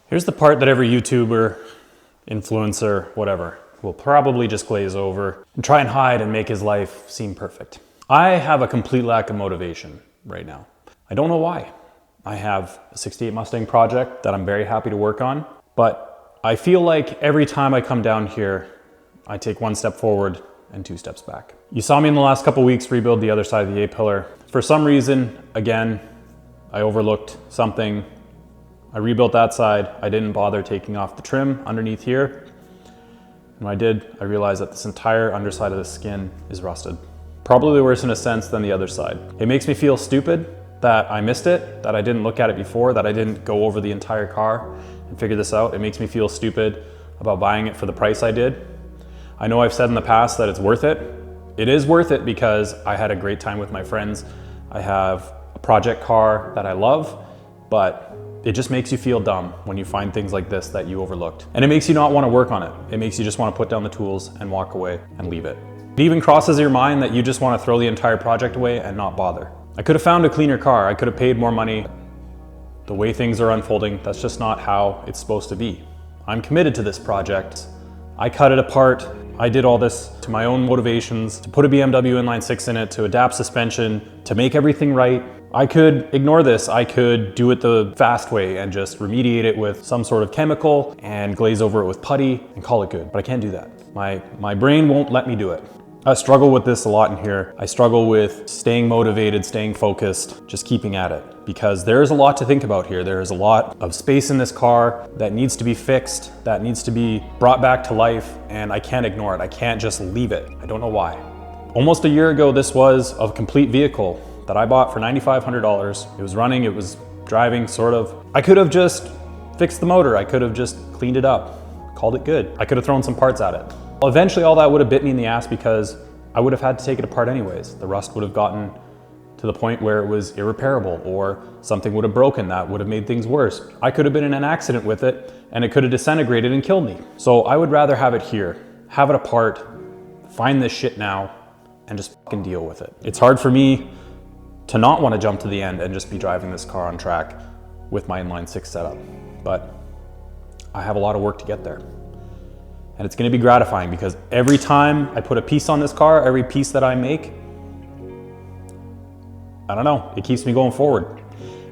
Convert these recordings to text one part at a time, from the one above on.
Here's the part that every YouTuber, influencer, whatever, will probably just glaze over and try and hide and make his life seem perfect. I have a complete lack of motivation right now. I don't know why. I have a 68 Mustang project that I'm very happy to work on, but I feel like every time I come down here, I take one step forward and 2 steps back. You saw me in the last couple weeks rebuild the other side of the A-pillar. For some reason, again, I overlooked something. I rebuilt that side. I didn't bother taking off the trim underneath here. And when I did, I realized that this entire underside of the skin is rusted. Probably worse in a sense than the other side. It makes me feel stupid that I missed it, that I didn't look at it before, that I didn't go over the entire car and figure this out. It makes me feel stupid about buying it for the price I did. I know I've said in the past that it's worth it. It is worth it because I had a great time with my friends. I have a project car that I love, but it just makes you feel dumb when you find things like this that you overlooked. And it makes you not want to work on it. It makes you just want to put down the tools and walk away and leave it. It even crosses your mind that you just want to throw the entire project away and not bother. I could have found a cleaner car. I could have paid more money. The way things are unfolding, that's just not how it's supposed to be. I'm committed to this project. I cut it apart. I did all this to my own motivations, to put a BMW inline 6 in it, to adapt suspension, to make everything right. I could ignore this. I could do it the fast way and just remediate it with some sort of chemical and glaze over it with putty and call it good, but I can't do that. My brain won't let me do it. I struggle with this a lot in here. I struggle with staying motivated, staying focused, just keeping at it, because there's a lot to think about here. There's a lot of space in this car that needs to be fixed, that needs to be brought back to life, and I can't ignore it. I can't just leave it. I don't know why. Almost a year ago, this was a complete vehicle that I bought for $9,500. It was running, it was driving, sort of. I could have just fixed the motor. I could have just cleaned it up, called it good. I could have thrown some parts at it. Well, eventually all that would have bit me in the ass because I would have had to take it apart anyways. The rust would have gotten to the point where it was irreparable, or something would have broken that would have made things worse. I could have been in an accident with it and it could have disintegrated and killed me. So I would rather have it here, have it apart, find this shit now, and just fucking deal with it. It's hard for me to not want to jump to the end and just be driving this car on track with my inline 6 setup. But I have a lot of work to get there. And it's going to be gratifying because every time I put a piece on this car, every piece that I make, I don't know, it keeps me going forward.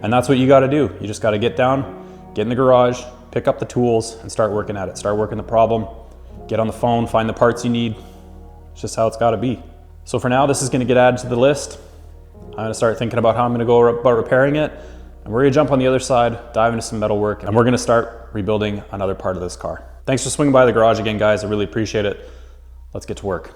And that's what you got to do. You just got to get down, get in the garage, pick up the tools and start working at it. Start working the problem, get on the phone, find the parts you need. It's just how it's got to be. So for now, this is going to get added to the list. I'm going to start thinking about how I'm going to go about repairing it. And we're going to jump on the other side, dive into some metal work, and we're going to start rebuilding another part of this car. Thanks for swinging by the garage again, guys. I really appreciate it. Let's get to work.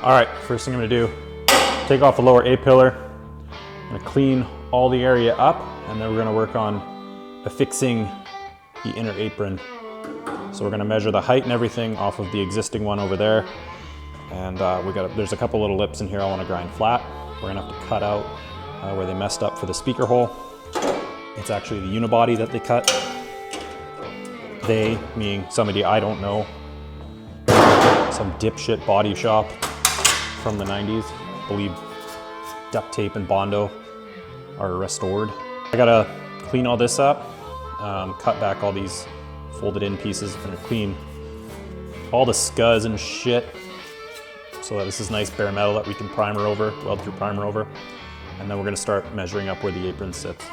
All right, first thing I'm gonna do, take off the lower A-pillar. I'm gonna clean all the area up, and then we're gonna work on affixing the inner apron. So we're gonna measure the height and everything off of the existing one over there. And there's a couple little lips in here I wanna grind flat. We're gonna have to cut out where they messed up for the speaker hole. It's actually the unibody that they cut. They, meaning somebody I don't know, some dipshit body shop from the 90s. I believe duct tape and Bondo are restored. I gotta clean all this up, cut back all these folded in pieces. I'm gonna clean all the scuzz and shit so that this is nice bare metal that we can primer over, weld through primer over. And then we're gonna start measuring up where the apron sits.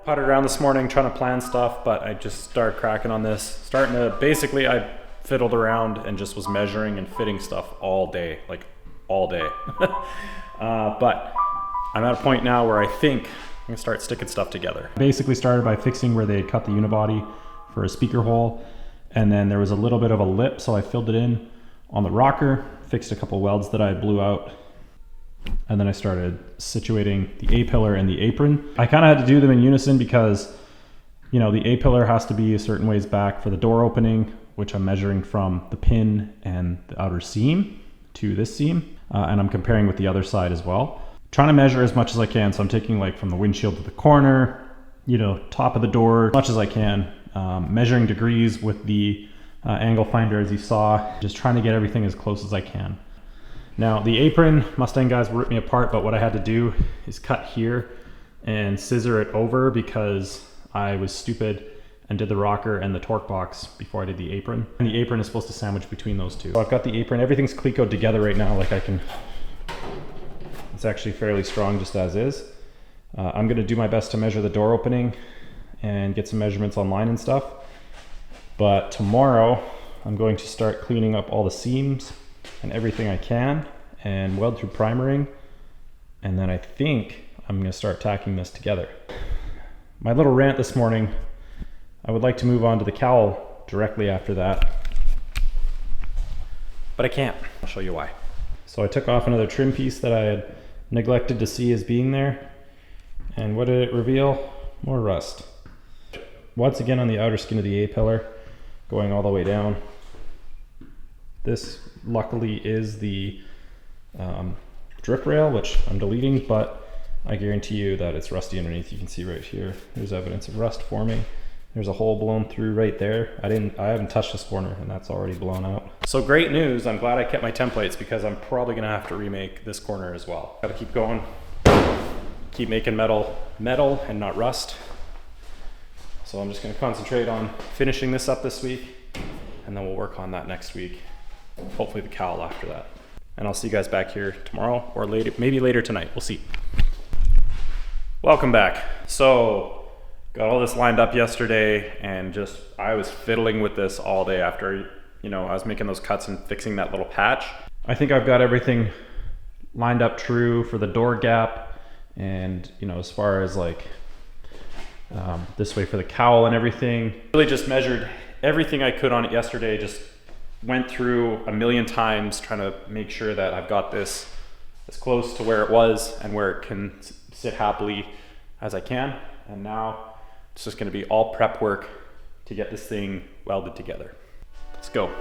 Putted around this morning trying to plan stuff, but I just started cracking on this. Basically I fiddled around and just was measuring and fitting stuff all day, like all day. But I'm at a point now where I think I'm gonna start sticking stuff together. Basically started by fixing where they had cut the unibody for a speaker hole, and then there was a little bit of a lip, so I filled it in on the rocker, fixed a couple welds that I blew out, and then I started situating the A-pillar and the apron. I kind of had to do them in unison because, you know, the A-pillar has to be a certain ways back for the door opening, which I'm measuring from the pin and the outer seam to this seam, and I'm comparing with the other side as well. Trying to measure as much as I can, so I'm taking like from the windshield to the corner, you know, top of the door, as much as I can, measuring degrees with the angle finder as you saw, just trying to get everything as close as I can. Now the apron, Mustang guys ripped me apart, but what I had to do is cut here and scissor it over because I was stupid and did the rocker and the torque box before I did the apron. And the apron is supposed to sandwich between those two. So I've got the apron, everything's clecoed together right now, like I can, it's actually fairly strong just as is. I'm gonna do my best to measure the door opening and get some measurements online and stuff. But tomorrow I'm going to start cleaning up all the seams and everything I can and weld through primering, and then I think I'm gonna start tacking this together. My little rant this morning, I would like to move on to the cowl directly after that, but I can't. I'll show you why. So I took off another trim piece that I had neglected to see as being there, and what did it reveal? More rust. Once again on the outer skin of the A-pillar, going all the way down. This luckily is the drip rail, which I'm deleting, but I guarantee you that it's rusty underneath. You can see right here, there's evidence of rust forming. There's a hole blown through right there. I haven't touched this corner and that's already blown out. So great news. I'm glad I kept my templates because I'm probably gonna have to remake this corner as well. Gotta keep going. Keep making metal and not rust. So I'm just gonna concentrate on finishing this up this week and then we'll work on that next week. Hopefully the cowl after that. And I'll see you guys back here tomorrow or later, maybe later tonight. We'll see. Welcome back. So got all this lined up yesterday and I was fiddling with this all day after, I was making those cuts and fixing that little patch. I think I've got everything lined up true for the door gap and, as far as like this way for the cowl and everything. Really just measured everything I could on it yesterday, just went through a million times trying to make sure that I've got this as close to where it was and where it can sit happily as I can. And now it's just going to be all prep work to get this thing welded together. Let's go.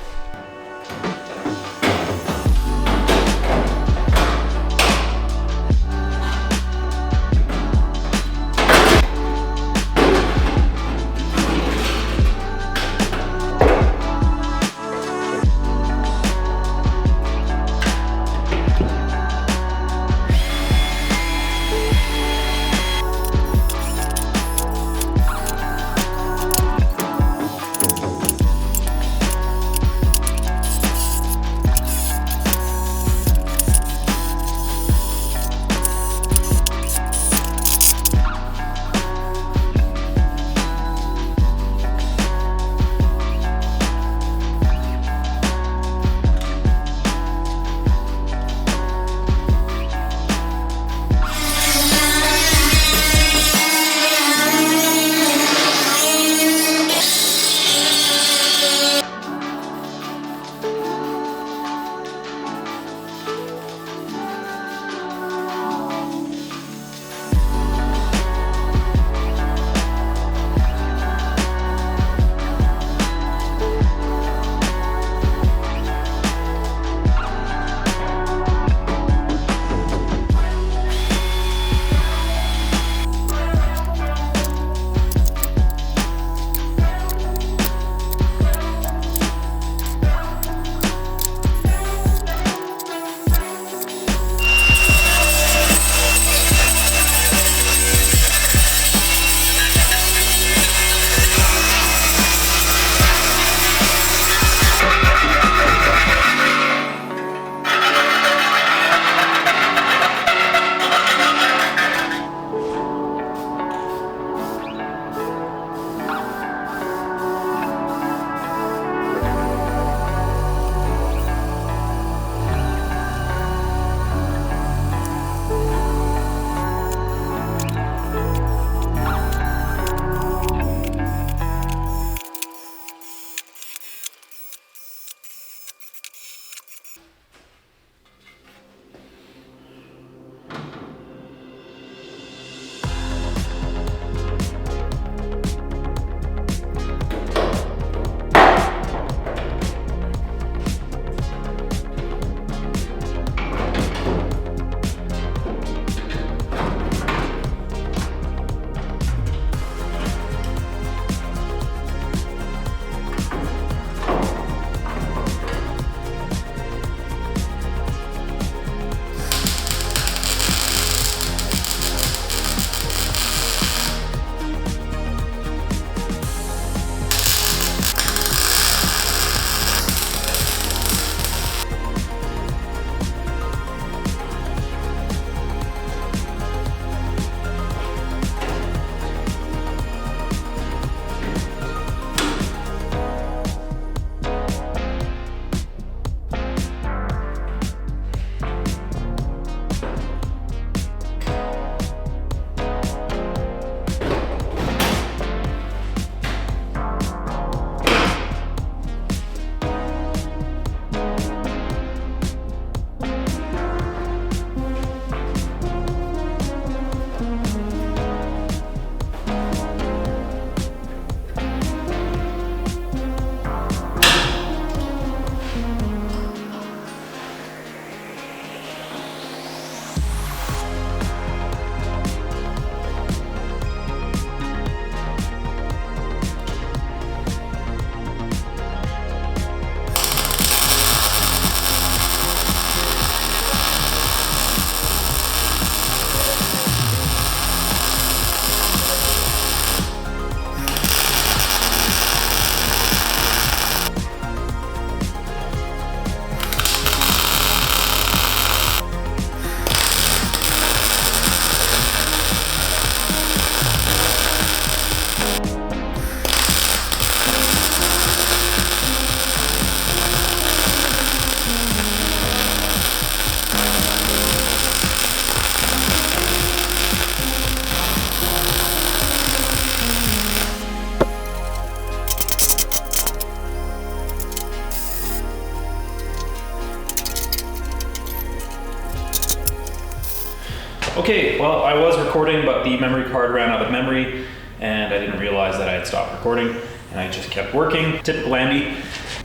Okay, well, I was recording, but the memory card ran out of memory, and I didn't realize that I had stopped recording, and I just kept working. Typical Andy.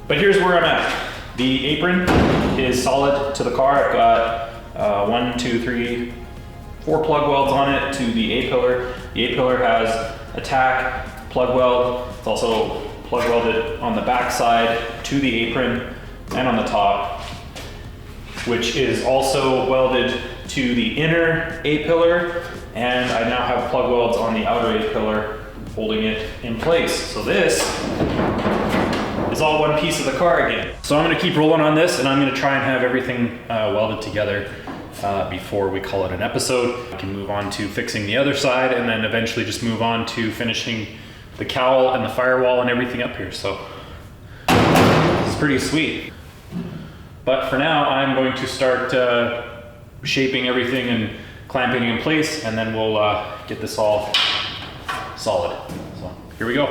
But here's where I'm at. The apron is solid to the car. I've got 1, 2, 3, 4 plug welds on it to the A-pillar. The A-pillar has a tack plug weld. It's also plug welded on the back side to the apron and on the top, which is also welded to the inner A-pillar, and I now have plug welds on the outer A-pillar holding it in place. So this is all one piece of the car again. So I'm gonna keep rolling on this, and I'm gonna try and have everything welded together before we call it an episode. I can move on to fixing the other side, and then eventually just move on to finishing the cowl and the firewall and everything up here. So it's pretty sweet. But for now, I'm going to start shaping everything and clamping in place, and then we'll get this all solid. So here we go.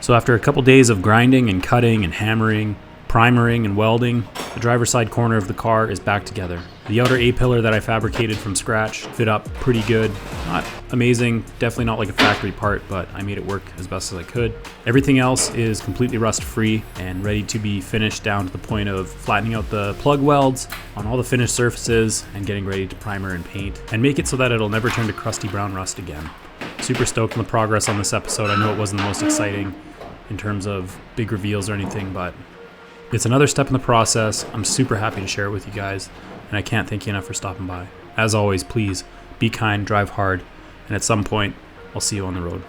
So after a couple days of grinding and cutting and hammering, primering and welding, the driver's side corner of the car is back together. The outer A-pillar that I fabricated from scratch fit up pretty good. Not amazing, definitely not like a factory part, but I made it work as best as I could. Everything else is completely rust-free and ready to be finished down to the point of flattening out the plug welds on all the finished surfaces and getting ready to primer and paint and make it so that it'll never turn to crusty brown rust again. Super stoked on the progress on this episode. I know it wasn't the most exciting in terms of big reveals or anything, but it's another step in the process. I'm super happy to share it with you guys, and I can't thank you enough for stopping by. As always, please be kind, drive hard, and at some point, I'll see you on the road.